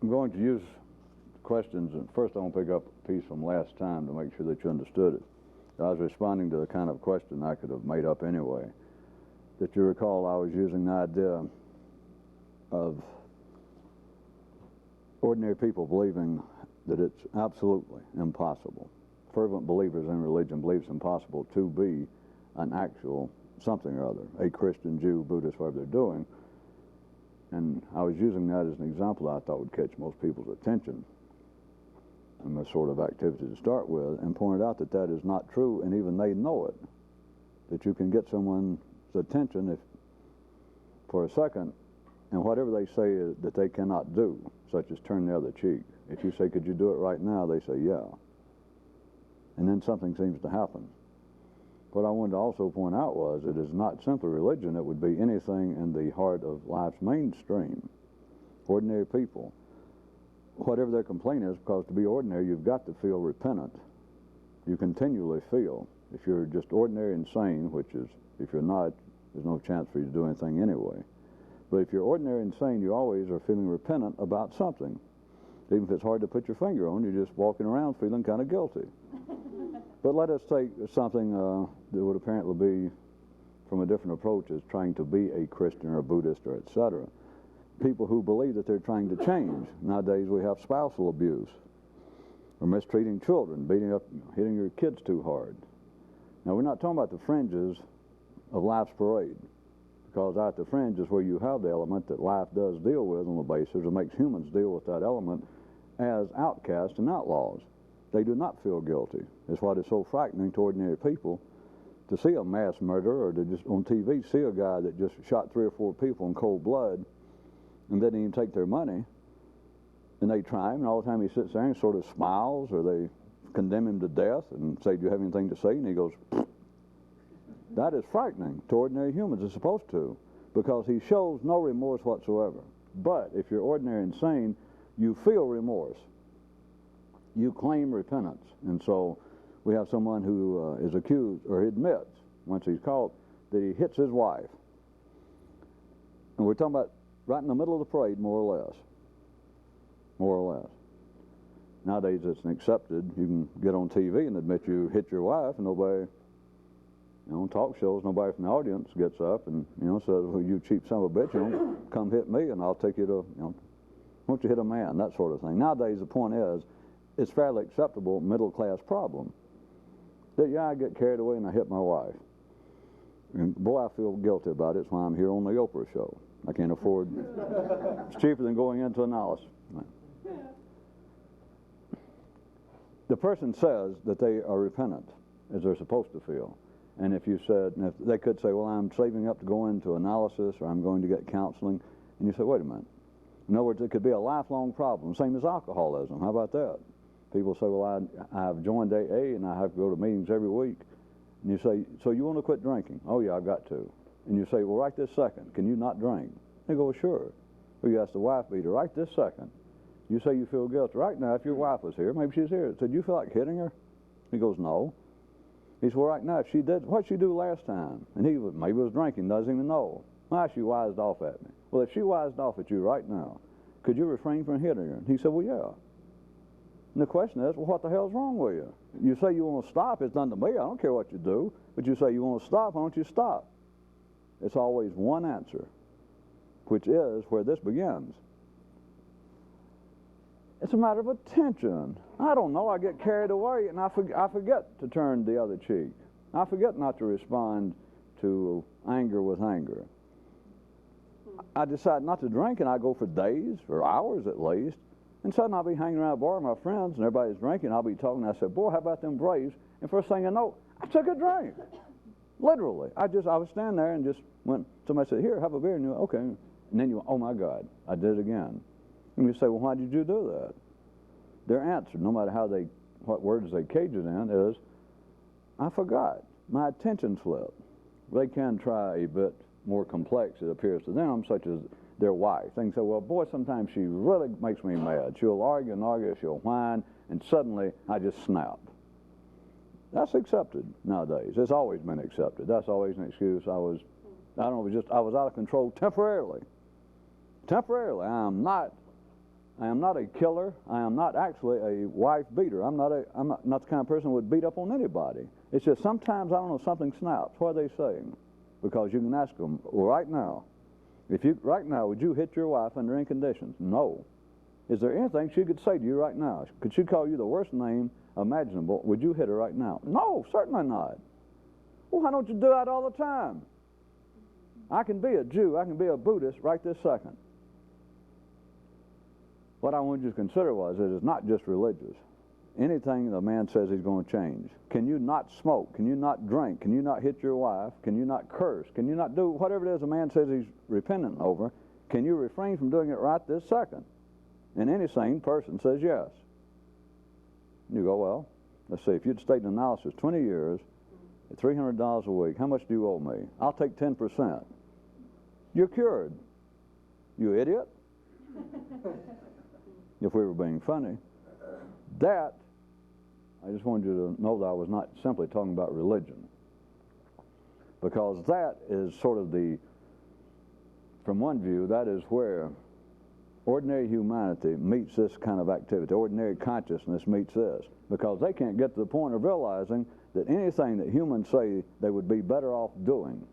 I'm going to use questions, and first I want to pick up a piece from last time to make sure that you understood it. I was responding to the kind of question I could have made up anyway. That you recall I was using the idea of ordinary people believing that it's absolutely impossible. Fervent believers in religion believe it's impossible to be an actual something or other, a Christian, Jew, Buddhist, whatever they're doing. And I was using that as an example I thought would catch most people's attention and the sort of activity to start with, and pointed out that that is not true, and even they know it. That you can get someone's attention if, for a second, and whatever they say is that they cannot do, such as turn the other cheek. If you say, could you do it right now? They say, yeah. And then something seems to happen. What I wanted to also point out was it is not simply religion. It would be anything in the heart of life's mainstream. Ordinary people. Whatever their complaint is, because to be ordinary, you've got to feel repentant. You continually feel. If you're just ordinary and sane, which is, if you're not, there's no chance for you to do anything anyway. But if you're ordinary and sane, you always are feeling repentant about something. Even if it's hard to put your finger on, you're just walking around feeling kind of guilty. But let us take something that would apparently be from a different approach as trying to be a Christian or a Buddhist or etc. People who believe that they're trying to change. Nowadays we have spousal abuse, or mistreating children, beating up, hitting your kids too hard. Now we're not talking about the fringes of life's parade, because at the fringe is where you have the element that life does deal with on the basis, or makes humans deal with that element as outcasts and outlaws. They do not feel guilty. It's what is so frightening to ordinary people to see a mass murder, or to just on TV see a guy that just shot 3 or 4 people in cold blood and didn't even take their money, and they try him, and all the time he sits there and sort of smiles, or they condemn him to death and say, do you have anything to say? And he goes, pfft. That is frightening to ordinary humans. It's supposed to, because he shows no remorse whatsoever. But if you're ordinary and sane, you feel remorse. You claim repentance. And so we have someone who is accused, or admits, once he's caught, that he hits his wife. And we're talking about right in the middle of the parade, more or less. More or less. Nowadays it's accepted. You can get on TV and admit you hit your wife, and nobody, on talk shows, nobody from the audience gets up and, says, well, you cheap son of a bitch, come hit me and I'll take you to, why don't you hit a man, that sort of thing. Nowadays the point is, it's fairly acceptable middle-class problem. That, yeah, I get carried away and I hit my wife. And boy, I feel guilty about it. It's why I'm here on the Oprah show. I can't afford, it's cheaper than going into analysis. The person says that they are repentant, as they're supposed to feel. And if you said, and if they could say, well, I'm saving up to go into analysis, or I'm going to get counseling, and you say, wait a minute. In other words, it could be a lifelong problem, same as alcoholism. How about that? People say, well, I've joined AA and I have to go to meetings every week. And you say, so you want to quit drinking? Oh, yeah, I've got to. And you say, well, right this second, can you not drink? They go, well, sure. Well, you ask the wife beater, right this second. You say you feel guilty. Right now, if your wife was here, maybe she's here, said, you feel like hitting her? He goes, no. He said, well, right now, if she did, what'd she do last time? And he maybe was drinking, doesn't even know. Why, she wised off at me. Well, if she wised off at you right now, could you refrain from hitting her? And he said, well, yeah. And the question is, well, what the hell's wrong with you? You say you want to stop, it's done to me, I don't care what you do. But you say you want to stop, why don't you stop? It's always one answer, which is where this begins. It's a matter of attention. I don't know, I get carried away and I forget to turn the other cheek. I forget not to respond to anger with anger. I decide not to drink and I go for days or hours at least. And suddenly I'll be hanging around a bar with my friends and everybody's drinking. I'll be talking and I said, boy, how about them Braves? And first thing I know, I took a drink. Literally. I was standing there and just went, somebody said, here, have a beer. And you went, okay. And then you went, oh my God, I did it again. And you say, well, why did you do that? Their answer, no matter what words they cage it in, is, I forgot. My attention slipped. They can try a bit more complex, it appears to them, such as their wife. They can say, well, boy, sometimes she really makes me mad. She'll argue and argue, she'll whine, and suddenly I just snap. That's accepted nowadays. It's always been accepted. That's always an excuse. I was out of control temporarily. Temporarily. I'm not I am not a killer. I am not actually a wife beater. I'm not the kind of person who would beat up on anybody. It's just sometimes, I don't know, something snaps. What are they saying? Because you can ask them, well, right now, right now, would you hit your wife under any conditions? No. Is there anything she could say to you right now? Could she call you the worst name imaginable? Would you hit her right now? No, certainly not. Well, why don't you do that all the time? I can be a Jew, I can be a Buddhist right this second. What I wanted you to consider was it is not just religious. Anything the man says he's going to change. Can you not smoke? Can you not drink? Can you not hit your wife? Can you not curse? Can you not do whatever it is a man says he's repentant over? Can you refrain from doing it right this second? And any sane person says yes. You go, well, let's see, if you'd state an analysis, 20 years, at $300 a week, how much do you owe me? I'll take 10%. You're cured. You idiot. If we were being funny. That, I just wanted you to know that I was not simply talking about religion. Because that is sort of from one view, that is where ordinary humanity meets this kind of activity. Ordinary consciousness meets this. Because they can't get to the point of realizing that anything that humans say they would be better off doing,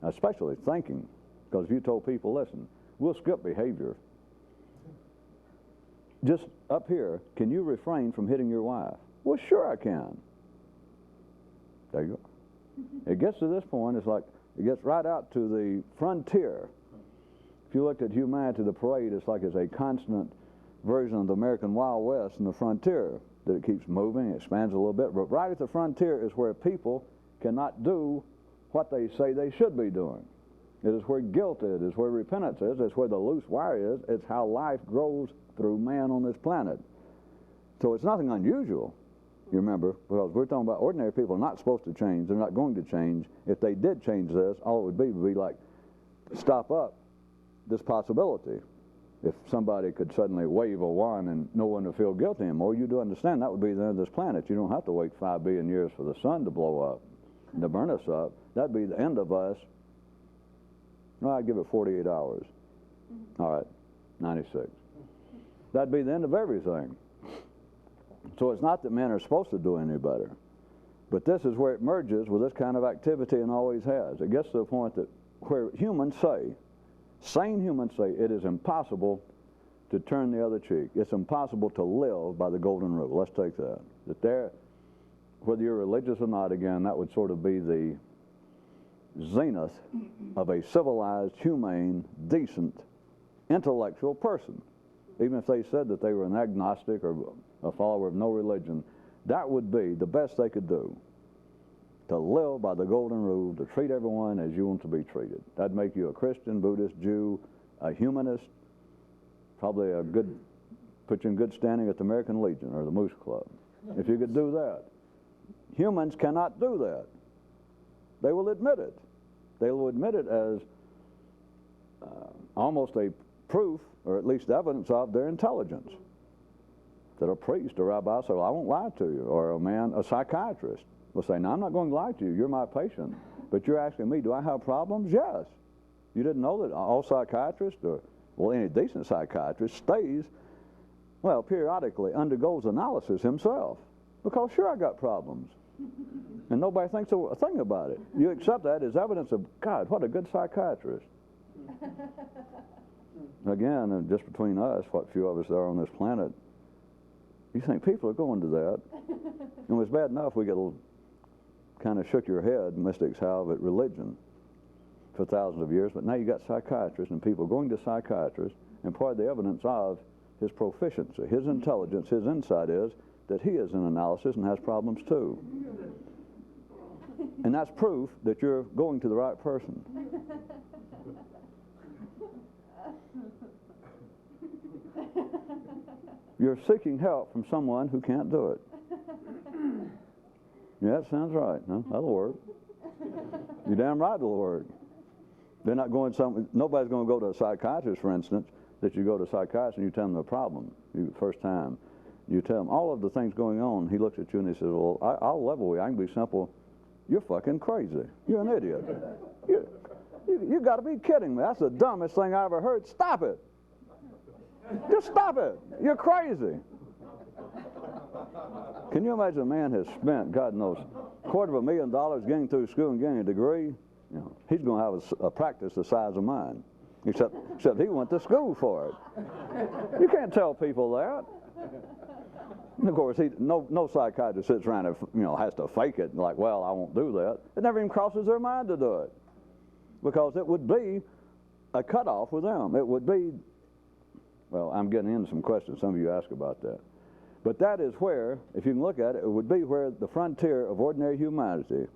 especially thinking. Because if you told people, listen, we'll skip behavior. Just up here, can you refrain from hitting your wife? Well, sure I can. There you go. It gets to this point, it's like, it gets right out to the frontier. If you looked at humanity, the parade, it's like it's a constant version of the American Wild West and the frontier, that it keeps moving, it expands a little bit, but right at the frontier is where people cannot do what they say they should be doing. It is where guilt is, it's where repentance is, it's where the loose wire is, it's how life grows through man on this planet. So it's nothing unusual, you remember, because we're talking about ordinary people are not supposed to change, they're not going to change. If they did change this, all it would be like, stop up this possibility. If somebody could suddenly wave a wand and no one would feel guilty anymore, you do understand that would be the end of this planet. You don't have to wait 5 billion years for the sun to blow up and to burn us up. That'd be the end of us. Well, I'd give it 48 hours. All right, 96. That'd be the end of everything. So it's not that men are supposed to do any better, but this is where it merges with this kind of activity and always has. It gets to the point that where humans say, sane humans say, it is impossible to turn the other cheek. It's impossible to live by the golden rule. Let's take that. That there, whether you're religious or not, again, that would sort of be the zenith of a civilized, humane, decent, intellectual person. Even if they said that they were an agnostic or a follower of no religion, that would be the best they could do. To live by the golden rule, to treat everyone as you want to be treated. That'd make you a Christian, Buddhist, Jew, a humanist, probably put you in good standing at the American Legion or the Moose Club. If you could do that. Humans cannot do that. They will admit it. They will admit it as almost a proof, or at least evidence of their intelligence. That a priest or rabbi say, well, I won't lie to you. Or a psychiatrist will say, no, I'm not going to lie to you. You're my patient. But you're asking me, do I have problems? Yes. You didn't know that all psychiatrists, or, well, any decent psychiatrist stays, well, periodically undergoes analysis himself. Because sure, I got problems. And nobody thinks a thing about it. You accept that as evidence of, God, what a good psychiatrist. Again, just between us, what few of us there are on this planet, you think people are going to that. And it's bad enough we get a little kind of shook your head, mystics have, at religion for thousands of years, but now you got psychiatrists and people going to psychiatrists, and part of the evidence of his proficiency, his intelligence, his insight is that he is in analysis and has problems too. And that's proof that you're going to the right person. You're seeking help from someone who can't do it. Yeah, that sounds right. No, that'll work. You're damn right it'll work. They're not going nobody's going to go to a psychiatrist, for instance, that you go to a psychiatrist and you tell them the problem, the first time. You tell him all of the things going on. He looks at you and he says, well, I'll level with you. I can be simple. You're fucking crazy. You're an idiot. You got to be kidding me. That's the dumbest thing I ever heard. Stop it. Just stop it. You're crazy. Can you imagine a man has spent, God knows, $250,000 getting through school and getting a degree? You know, he's going to have a practice the size of mine, except he went to school for it. You can't tell people that. And of course, no psychiatrist sits around and has to fake it like, well, I won't do that. It never even crosses their mind to do it, because it would be a cutoff with them. It would be, well, I'm getting into some questions some of you ask about that. But that is where, if you can look at it, it would be where the frontier of ordinary humanity,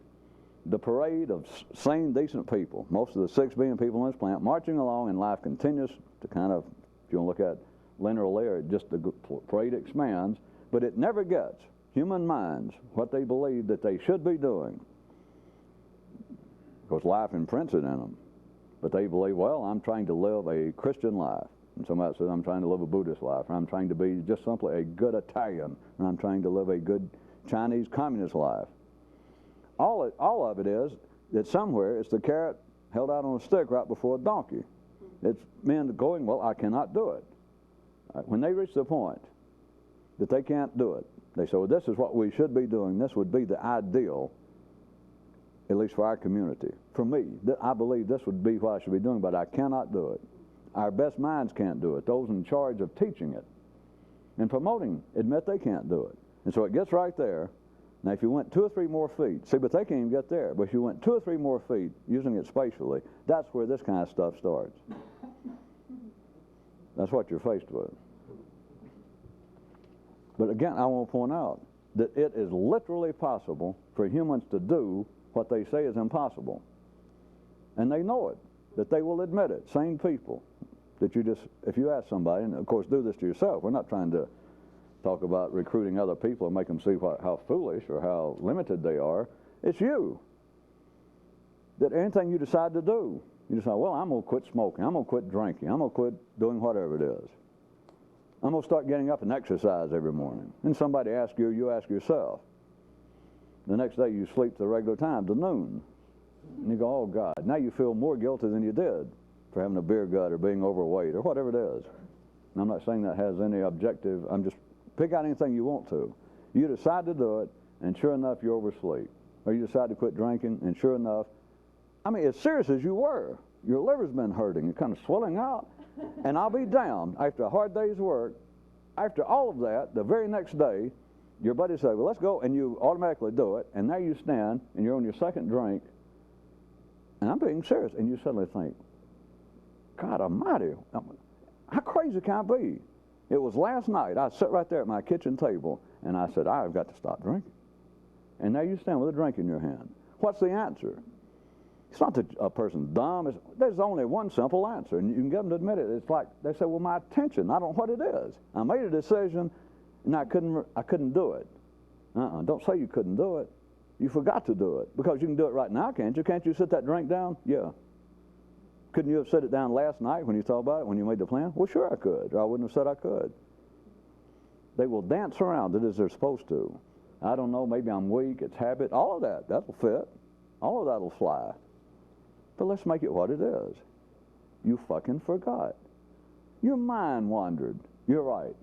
the parade of sane, decent people, most of the 6 billion people on this planet, marching along and life continues to kind of, if you want to look at linearly, or just the parade expands, but it never gets human minds what they believe that they should be doing. Of course, life imprints it in them. But they believe, well, I'm trying to live a Christian life. And somebody says, I'm trying to live a Buddhist life, or I'm trying to be just simply a good Italian, or I'm trying to live a good Chinese communist life. All of it is that somewhere it's the carrot held out on a stick right before a donkey. It's men going, well, I cannot do it. When they reach the point that they can't do it, they say, well, this is what we should be doing. This would be the ideal, at least for our community. For me, I believe this would be what I should be doing, but I cannot do it. Our best minds can't do it. Those in charge of teaching it and promoting admit they can't do it. And so it gets right there. Now, if you went 2 or 3 more feet, see, but they can't even get there. But if you went 2 or 3 more feet, using it spatially, that's where this kind of stuff starts. That's what you're faced with. But again, I want to point out that it is literally possible for humans to do what they say is impossible. And they know it, that they will admit it, sane people. That you just, if you ask somebody, and of course do this to yourself, we're not trying to talk about recruiting other people and make them see how foolish or how limited they are. It's you. That anything you decide to do, you decide, well, I'm going to quit smoking, I'm going to quit drinking, I'm going to quit doing whatever it is. I'm going to start getting up and exercise every morning. And somebody asks you, you ask yourself. The next day you sleep to the regular time, to noon. And you go, oh, God. Now you feel more guilty than you did for having a beer gut or being overweight or whatever it is. And I'm not saying that has any objective. I'm just, pick out anything you want to. You decide to do it, and sure enough, you oversleep. Or you decide to quit drinking, and sure enough, I mean, as serious as you were, your liver's been hurting, you're kind of swelling out. And I'll be damned, after a hard day's work, after all of that, the very next day, your buddy say, well, let's go, and you automatically do it, and there you stand, and you're on your second drink, and I'm being serious, and you suddenly think, God almighty, how crazy can I be? It was last night, I sat right there at my kitchen table, and I said, I've got to stop drinking. And there you stand with a drink in your hand. What's the answer? It's not that a person's dumb. There's only one simple answer, and you can get them to admit it. It's like they say, well, my attention, I don't know what it is. I made a decision, and I couldn't do it. Don't say you couldn't do it. You forgot to do it, because you can do it right now, can't you? Can't you sit that drink down? Yeah. Couldn't you have set it down last night when you thought about it, when you made the plan? Well, sure I could, or I wouldn't have said I could. They will dance around it as they're supposed to. I don't know, maybe I'm weak, it's habit, all of that, that'll fit. All of that'll fly. But let's make it what it is. You fucking forgot. Your mind wandered. You're right.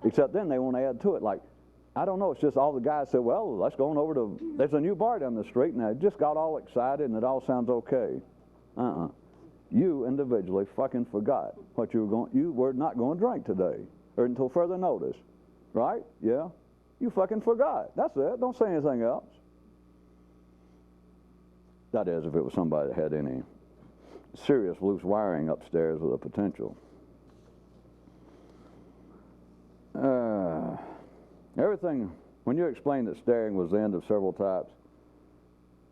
Except then they want to add to it. Like, I don't know, it's just all the guys said, well, let's go on over to, there's a new bar down the street, and I just got all excited, and it all sounds okay. You individually fucking forgot what you were not going to drink today, or until further notice. Right? Yeah? You fucking forgot. That's it. Don't say anything else. That is, if it was somebody that had any serious loose wiring upstairs with a potential. Everything, when you explained that staring was the end of several types,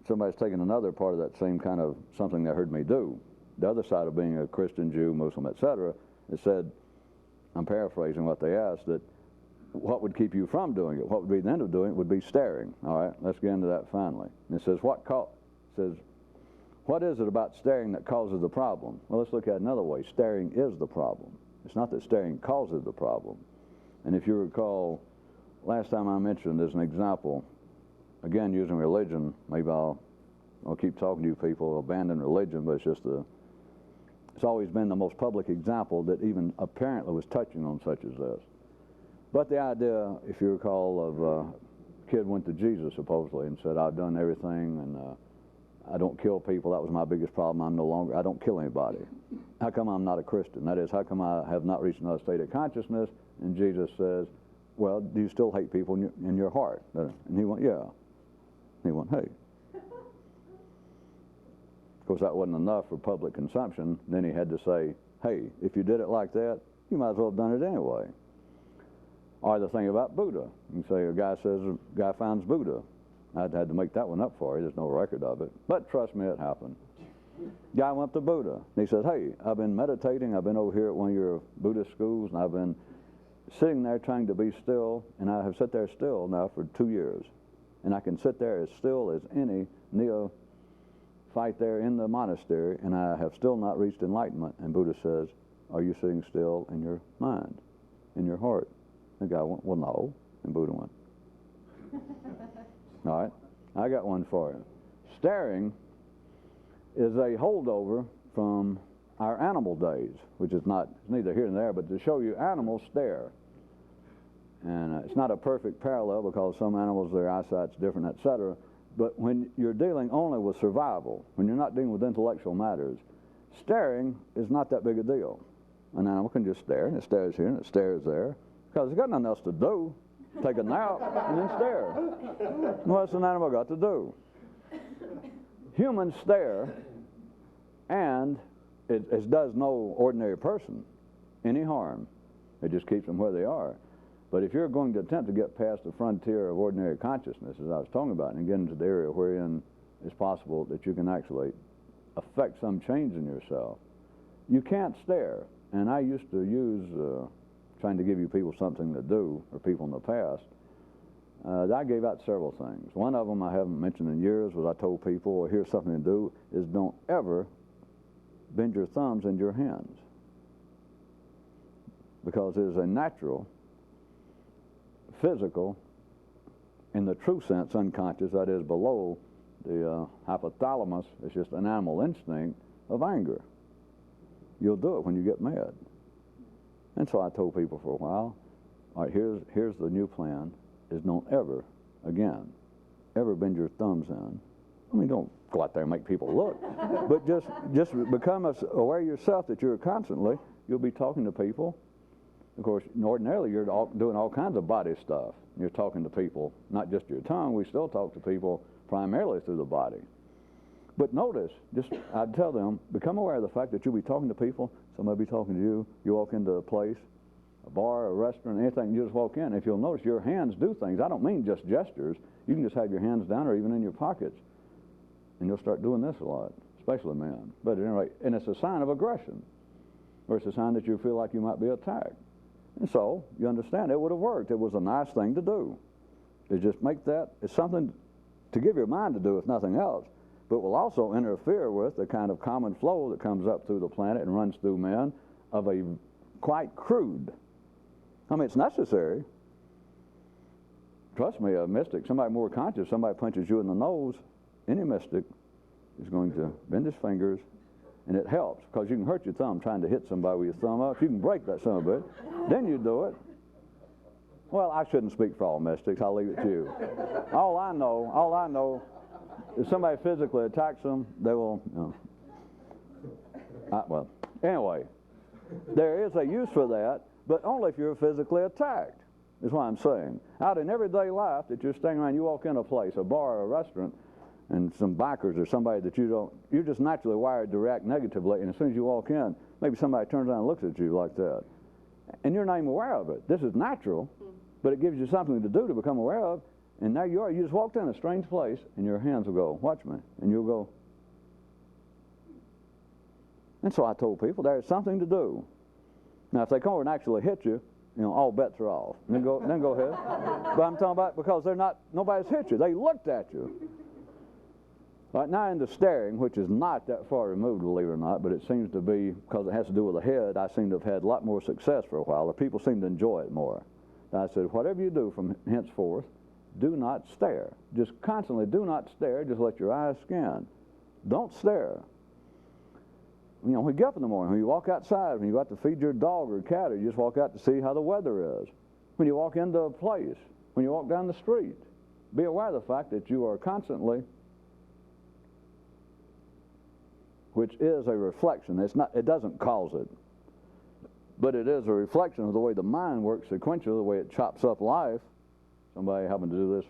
somebody's taken another part of that same kind of something they heard me do. The other side of being a Christian, Jew, Muslim, etc. It said, I'm paraphrasing what they asked, that what would keep you from doing it? What would be the end of doing it would be staring. All right, let's get into that finally. And it says, what is it about staring that causes the problem? Well, let's look at it another way. Staring is the problem. It's not that staring causes the problem. And if you recall, last time I mentioned as an example, again using religion, maybe I'll keep talking to you people, abandon religion, but it's just It's always been the most public example that even apparently was touching on such as this. But the idea, if you recall, of a kid went to Jesus supposedly and said, I've done everything and I don't kill people. That was my biggest problem. I don't kill anybody. How come I'm not a Christian? That is, how come I have not reached another state of consciousness? And Jesus says, well, do you still hate people in your heart? And he went, yeah. He went, hey. Of course, that wasn't enough for public consumption. Then he had to say, hey, if you did it like that, you might as well have done it anyway. Or the thing about Buddha. You can say a guy finds Buddha. I'd had to make that one up for you. There's no record of it. But trust me, it happened. Guy went to Buddha. And he says, hey, I've been meditating. I've been over here at one of your Buddhist schools, and I've been sitting there trying to be still, and I have sat there still now for 2 years. And I can sit there as still as any neophyte there in the monastery, and I have still not reached enlightenment. And Buddha says, are you sitting still in your mind, in your heart? The guy went, well, no. And Buddha went, all right, I got one for you. Staring is a holdover from our animal days, which is neither here nor there, but to show you animals stare. And it's not a perfect parallel because some animals, their eyesight's different, etc. But when you're dealing only with survival, when you're not dealing with intellectual matters, staring is not that big a deal. An animal can just stare, and it stares here, and it stares there, because it's got nothing else to do. Take a nap and then stare. What's an animal got to do? Humans stare, and it does no ordinary person any harm. It just keeps them where they are. But if you're going to attempt to get past the frontier of ordinary consciousness, as I was talking about, and get into the area wherein it's possible that you can actually affect some change in yourself, you can't stare. And I used to use, trying to give you people something to do, or people in the past, I gave out several things. One of them I haven't mentioned in years was I told people, well, here's something to do, is don't ever bend your thumbs into your hands. Because it is a natural, physical, in the true sense, unconscious, that is below the hypothalamus, it's just an animal instinct of anger. You'll do it when you get mad. And so I told people for a while, all right, here's the new plan, is don't ever, again, ever bend your thumbs in. I mean, don't go out there and make people look, but just become aware yourself that you'll be talking to people. Of course, ordinarily, you're doing all kinds of body stuff. You're talking to people, not just your tongue. We still talk to people primarily through the body. But notice, I'd tell them, become aware of the fact that you'll be talking to people. Somebody will be talking to you. You walk into a place, a bar, a restaurant, anything, you just walk in. If you'll notice, your hands do things. I don't mean just gestures. You can just have your hands down or even in your pockets. And you'll start doing this a lot, especially men. But at any rate, and it's a sign of aggression, or it's a sign that you feel like you might be attacked. And so, you understand, it would have worked. It was a nice thing to do. Is just make that, it's something to give your mind to do, if nothing else, but will also interfere with the kind of common flow that comes up through the planet and runs through men of a quite crude. I mean, it's necessary. Trust me, a mystic, somebody more conscious, somebody punches you in the nose, any mystic is going to bend his fingers. And it helps, because you can hurt your thumb trying to hit somebody with your thumb up. You can break that son of a bitch. Then you do it. Well, I shouldn't speak for all mystics. I'll leave it to you. All I know, if somebody physically attacks them, they will, well, anyway, there is a use for that, but only if you're physically attacked, is what I'm saying. Out in everyday life that you're staying around, you walk in a place, a bar or a restaurant, and some bikers or somebody that you're just naturally wired to react negatively, and as soon as you walk in, maybe somebody turns around and looks at you like that. And you're not even aware of it. This is natural, but it gives you something to do to become aware of, and there you are. You just walked in a strange place, and your hands will go, watch me, and you'll go. And so I told people there's something to do. Now, if they come over and actually hit you, all bets are off. Then go ahead. But I'm talking about because nobody's hit you. They looked at you. Right now into staring, which is not that far removed, believe it or not, but it seems to be, because it has to do with the head, I seem to have had a lot more success for a while, or people seem to enjoy it more. And I said, whatever you do from henceforth, do not stare. Just constantly do not stare, just let your eyes scan. Don't stare. you know, when you get up in the morning, when you walk outside, when you go out to feed your dog or cat, or you just walk out to see how the weather is, when you walk into a place, when you walk down the street, be aware of the fact that you are constantly, which is a reflection. It's not, it doesn't cause it, but it is a reflection of the way the mind works sequentially, the way it chops up life. Somebody happened to do this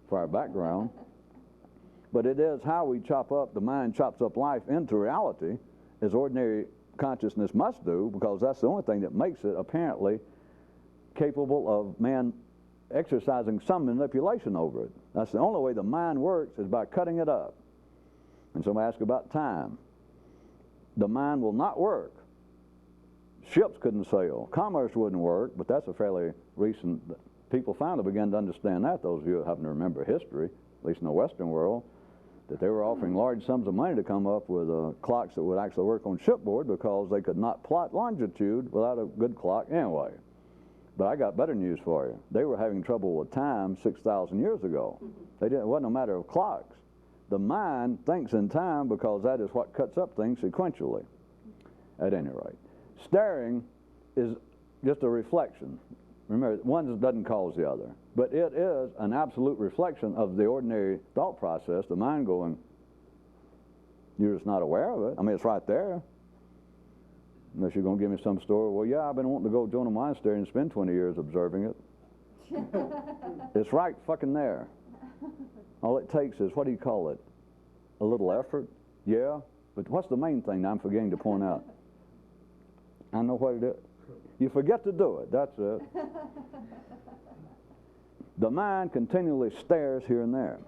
for our background. But it is how we chop up, the mind chops up life into reality, as ordinary consciousness must do, because that's the only thing that makes it apparently capable of man exercising some manipulation over it. That's the only way the mind works, is by cutting it up. And somebody asked about time. The mind will not work. Ships couldn't sail. Commerce wouldn't work, but that's a fairly recent, people finally began to understand that, those of you who happen to remember history, at least in the Western world, that they were offering large sums of money to come up with clocks that would actually work on shipboard, because they could not plot longitude without a good clock anyway. But I got better news for you. They were having trouble with time 6,000 years ago. It wasn't a matter of clocks. The mind thinks in time, because that is what cuts up things sequentially, at any rate. Staring is just a reflection. Remember, one doesn't cause the other, but it is an absolute reflection of the ordinary thought process, the mind going, you're just not aware of it. I mean, it's right there. Unless you're going to give me some story, well, yeah, I've been wanting to go join a monastery and spend 20 years observing it. It's right fucking there. All it takes is, what do you call it? A little effort? Yeah, but what's the main thing I'm forgetting to point out? I know what it is. You forget to do it, that's it. The mind continually stares here and there.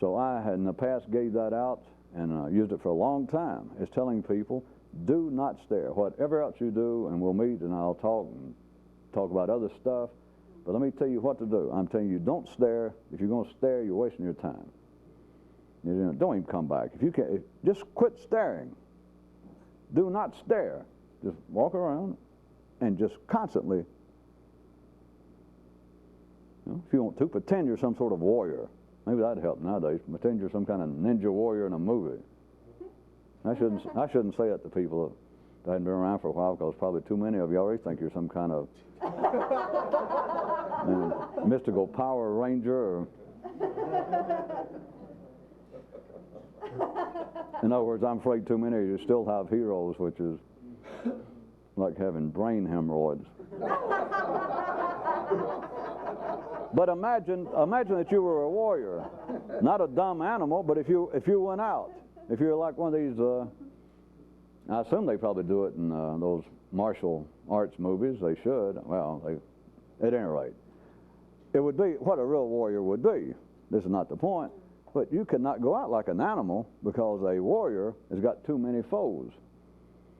So I had in the past gave that out and used it for a long time. It's telling people, do not stare. Whatever else you do, and we'll meet and I'll talk about other stuff, but let me tell you what to do. I'm telling you, don't stare. If you're going to stare, you're wasting your time. You know, don't even come back. If you can't, just quit staring. Do not stare. Just walk around and just constantly, you know, if you want to, pretend you're some sort of warrior. Maybe that'd help nowadays. Pretend you're some kind of ninja warrior in a movie. I shouldn't say that to people that hadn't been around for a while, because probably too many of you already think you're some kind of mystical Power Ranger. Or in other words, I'm afraid too many of you still have heroes, which is like having brain hemorrhoids. But imagine that you were a warrior, not a dumb animal, but if you went out, if you're like one of these, I assume they probably do it in those martial arts movies. They should. Well, at any rate, it would be what a real warrior would be. This is not the point, but you cannot go out like an animal, because a warrior has got too many foes.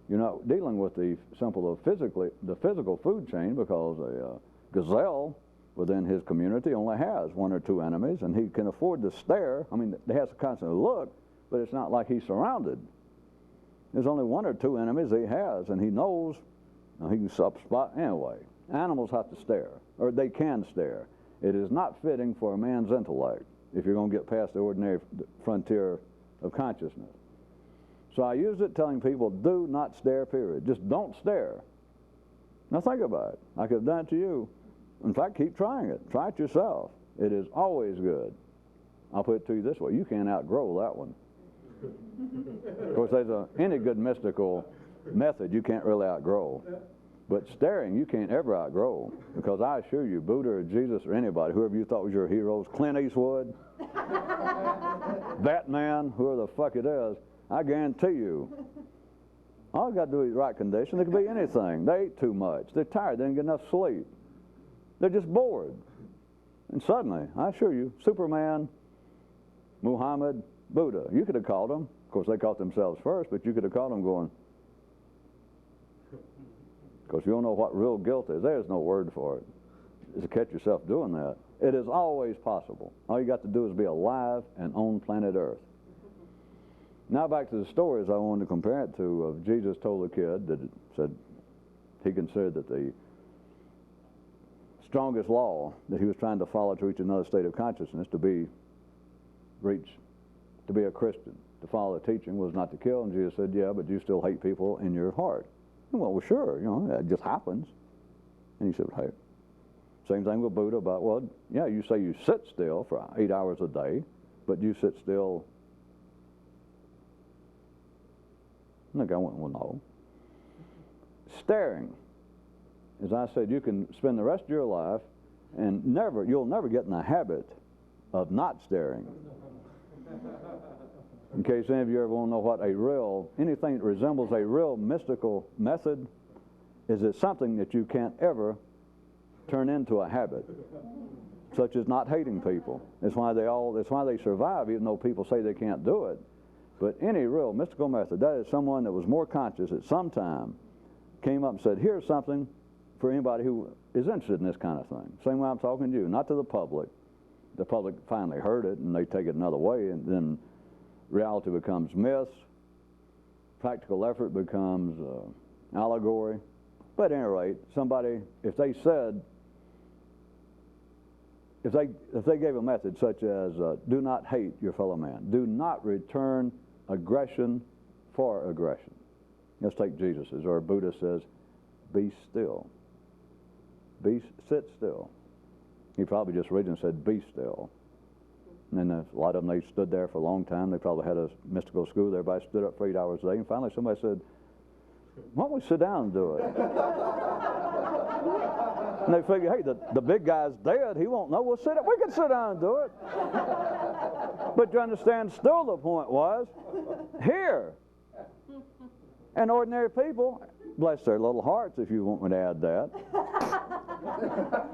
You're not dealing with the physical food chain, because a gazelle within his community only has one or two enemies, and he can afford to stare. I mean, he has to constantly look, but it's not like he's surrounded. There's only one or two enemies he has, and he knows he can spot anyway. Animals have to stare, or they can stare. It is not fitting for a man's intellect if you're going to get past the ordinary frontier of consciousness. So I used it telling people, do not stare, period. Just don't stare. Now think about it. I could have done it to you. In fact, keep trying it. Try it yourself. It is always good. I'll put it to you this way. You can't outgrow that one. Of course, there's any good mystical method you can't really outgrow. But staring, you can't ever outgrow. Because I assure you, Buddha or Jesus or anybody, whoever you thought was your heroes, Clint Eastwood, Batman, whoever the fuck it is, I guarantee you, all you got to do is right condition. It could be anything. They ate too much. They're tired. They didn't get enough sleep. They're just bored. And suddenly, I assure you, Superman, Muhammad, Buddha, you could have called them. Of course, they called themselves first, but you could have called them going, because you don't know what real guilt is. There's no word for it. Is to catch yourself doing that. It is always possible. All you got to do is be alive and on planet Earth. Now back to the stories I wanted to compare it to. Of Jesus told a kid that said he considered that the strongest law that he was trying to follow to reach another state of consciousness to be a Christian. to follow the teaching was not to kill. And Jesus said, yeah, but you still hate people in your heart. Well, sure, that just happens. And he said, hey, same thing with Buddha about, well, yeah, you say you sit still for 8 hours a day, but you sit still. And the guy went, well, no. Staring. As I said, you can spend the rest of your life and you'll never get in the habit of not staring. In case any of you ever want to know what anything that resembles a real mystical method is, it's something that you can't ever turn into a habit, such as not hating people. That's why they survive, even though people say they can't do it. But any real mystical method, that is someone that was more conscious at some time, came up and said, here's something for anybody who is interested in this kind of thing. Same way I'm talking to you, not to the public. The public finally heard it, and they take it another way, and then reality becomes myth, practical effort becomes allegory. But at any rate, somebody, if they gave a method such as, do not hate your fellow man, do not return aggression for aggression. Let's take Jesus's, or Buddha says, be still. Sit still. He probably just originally said, be still. And then a lot of them, they stood there for a long time. They probably had a mystical school. Everybody stood up for 8 hours a day. And finally somebody said, why don't we sit down and do it? And they figure, hey, the big guy's dead. He won't know. We can sit down and do it. But you understand, still the point was, here. And ordinary people, bless their little hearts, if you want me to add that.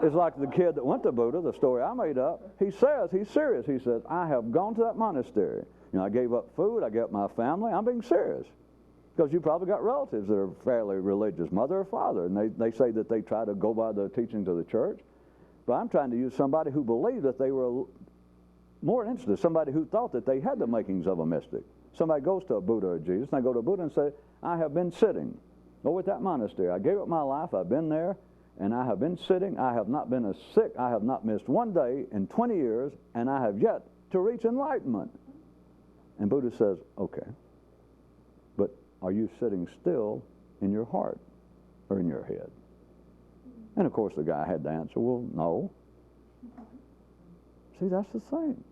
It's like the kid that went to Buddha, the story I made up. He says, he's serious. He says, I have gone to that monastery. I gave up food. I gave up my family. I'm being serious. Because you probably got relatives that are fairly religious, mother or father, and they say that they try to go by the teachings of the church. But I'm trying to use somebody who believed that they were more interested, somebody who thought that they had the makings of a mystic. Somebody goes to a Buddha or Jesus, and they go to Buddha and say, I have been sitting over at that monastery. I gave up my life. I've been there, and I have been sitting. I have not been as sick. I have not missed one day in 20 years, and I have yet to reach enlightenment. And Buddha says, okay, but are you sitting still in your heart or in your head? And of course the guy had to answer, well, no. See, that's the thing.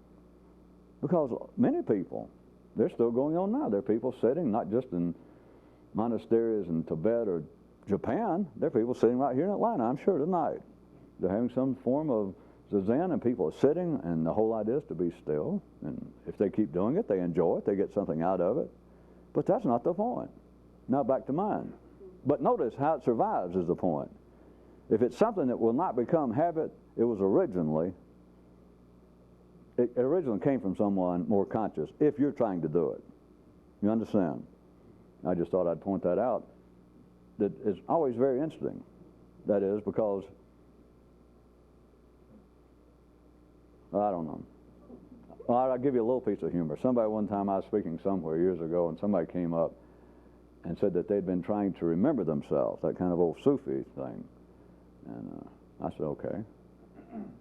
Because many people, they're still going on now. There are people sitting, not just in monasteries in Tibet or Japan. There are people sitting right here in Atlanta, I'm sure, tonight. They're having some form of Zen, and people are sitting, and the whole idea is to be still. And if they keep doing it, they enjoy it, they get something out of it. But that's not the point. Now back to mine. But notice how it survives is the point. If it's something that will not become habit, it originally came from someone more conscious, if you're trying to do it. You understand? I just thought I'd point that out. That is always very interesting. That is because, I don't know. Well, I'll give you a little piece of humor. Somebody one time, I was speaking somewhere years ago, and somebody came up and said that they'd been trying to remember themselves, that kind of old Sufi thing. And I said, okay.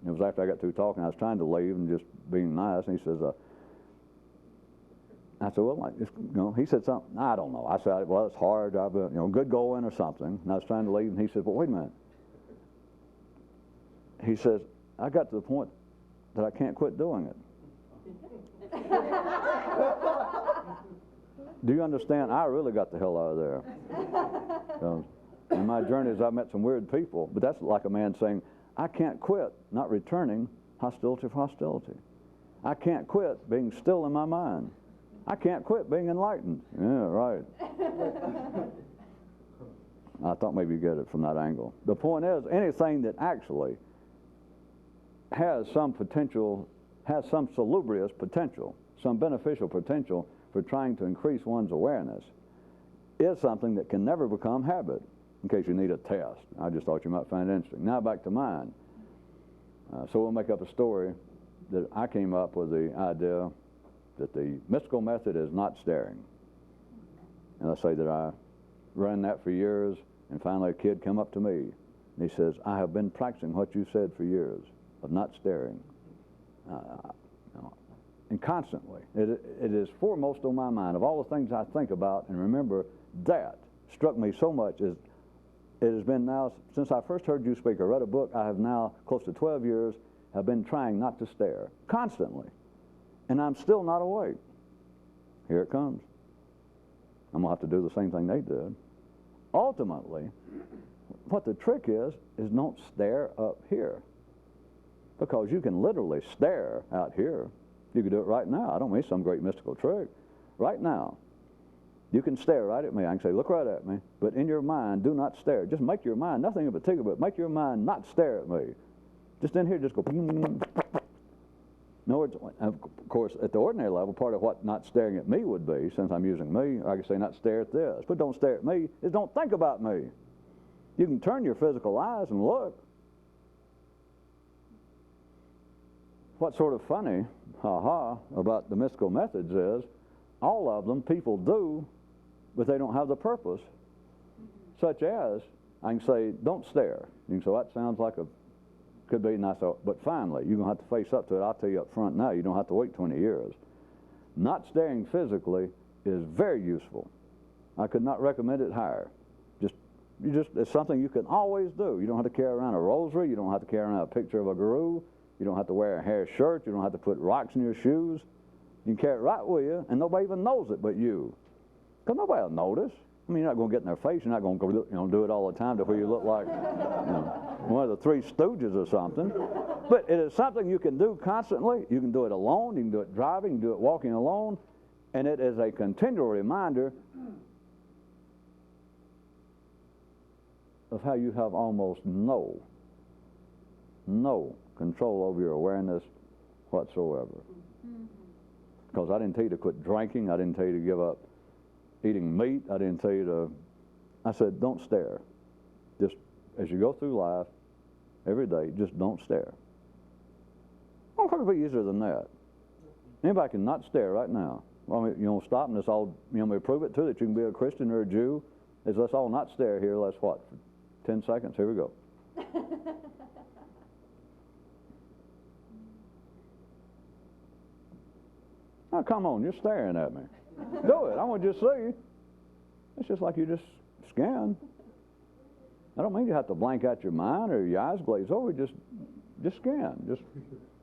It was after I got through talking. I was trying to leave and just being nice, and he says, I said, well, he said something, I don't know. I said, well, it's hard, good going or something. And I was trying to leave, and he said, well, wait a minute. He says, I got to the point that I can't quit doing it. Do you understand? I really got the hell out of there. In my journeys, I've met some weird people, but that's like a man saying, I can't quit not returning hostility for hostility. I can't quit being still in my mind. I can't quit being enlightened. Yeah, right. I thought maybe you get it from that angle. The point is, anything that actually has some potential, has some salubrious potential, some beneficial potential for trying to increase one's awareness, is something that can never become habit, in case you need a test. I just thought you might find it interesting. Now back to mine. So we'll make up a story that I came up with the idea that the mystical method is not staring. And let's say that I ran that for years, and finally a kid come up to me, and he says, I have been practicing what you said for years, of not staring. and constantly. It is foremost on my mind. Of all the things I think about and remember, that struck me so much. It has been now, since I first heard you speak, I read a book, I have now, close to 12 years, have been trying not to stare, constantly. And I'm still not awake. Here it comes. I'm going to have to do the same thing they did. Ultimately, what the trick is don't stare up here. Because you can literally stare out here. You can do it right now. I don't mean some great mystical trick. Right now, you can stare right at me. I can say, look right at me. But in your mind, do not stare. Just make your mind, nothing in particular, but make your mind not stare at me. Just in here, just go. In other words, of course, at the ordinary level, part of what not staring at me would be, since I'm using me, I can say not stare at this. But don't stare at me is don't think about me. You can turn your physical eyes and look. What's sort of funny, about the mystical methods is, all of them people do, but they don't have the purpose. Such as, I can say, don't stare. You can say, well, that sounds like could be nice, but finally, you're going to have to face up to it. I'll tell you up front now, you don't have to wait 20 years. Not staring physically is very useful. I could not recommend it higher. It's something you can always do. You don't have to carry around a rosary. You don't have to carry around a picture of a guru. You don't have to wear a hair shirt. You don't have to put rocks in your shoes. You can carry it right with you, and nobody even knows it but you. Because nobody will notice. I mean, you're not going to get in their face. You're not going to do it all the time to where you look like one of the Three Stooges or something. But it is something you can do constantly. You can do it alone. You can do it driving. You can do it walking alone. And it is a continual reminder of how you have almost no control over your awareness whatsoever. Because I didn't tell you to quit drinking. I didn't tell you to give up eating meat. I didn't tell you to... I said, don't stare. Just as you go through life, every day, just don't stare. Well, it could be easier than that. Anybody can not stare right now. Well, I mean, you know, stop and let's all, you know, me prove it too, that you can be a Christian or a Jew. Is let's all not stare here. Let's what? For 10 seconds. Here we go. Now, come on, you're staring at me. Do it. I want you to see. It's just like you just scan. I don't mean you have to blank out your mind or your eyes glaze over. Just scan. Just